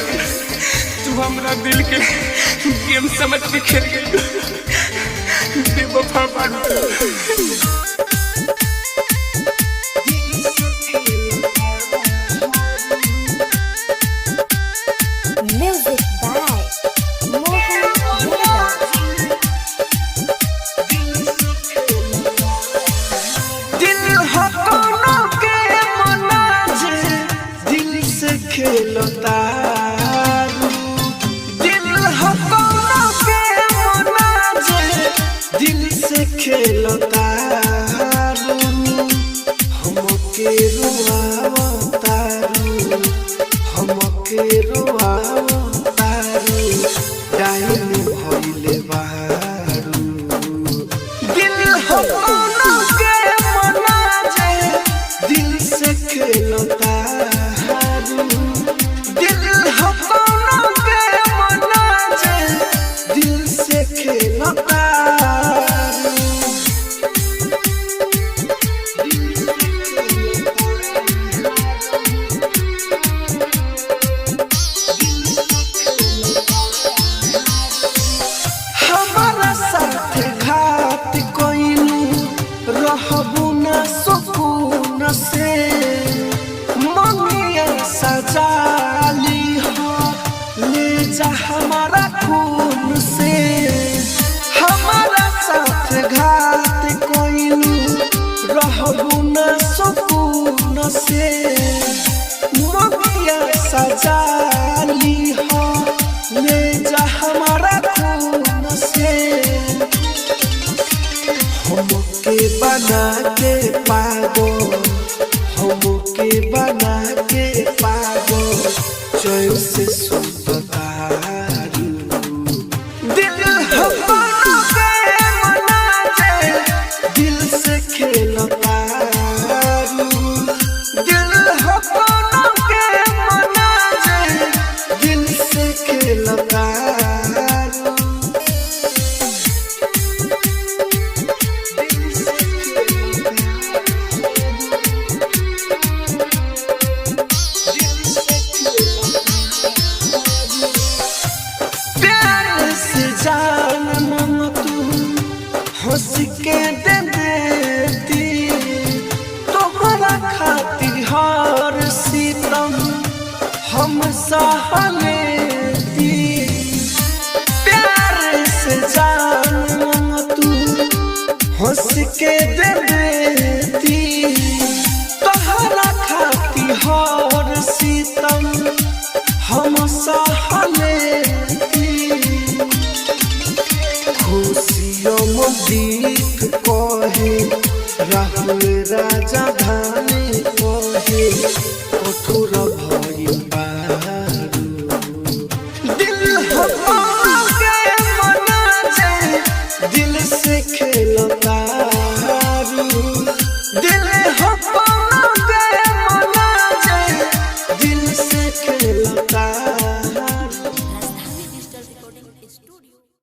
के तू हमरा दिल के गेम समझ के खेल गई बेवफा बारू। Music by Mohan Yadav. दिल हो कोनो के मना जे दिल से खेलता दिल हो कोनो के मना जे दिल से खेलता हमके रुआवतारू हमके रुआवतारू डाइन भइले बारू दिल हो कोनो के मना जे दिल से खेलता दिल हो कोनो के मना जे दिल से खेलता हमारा साथ घात कोइलू रहबू ना सुकून से ममिया सजाली हो ले जा हमारा खून से हमारा साथ घात कोइलू रहबू ना सुकून से ममिया सजाली हो ले जा हमारा खून से हमके बना के पागल हमके बना के पागल चैन से सुततारू दिल हमको के मना जे दिल से खेलतारू दिल हमको के मना जे दिल से खेलतारू प्यार से जान मन तू हंस के दे देती तोहरा खातिर हर सितम हम सह लेती प्यार से जान मन तू हंस के दे देती तोहरा खातिर हर सितम हम सह लेती खुशियों दीप कहे राहुल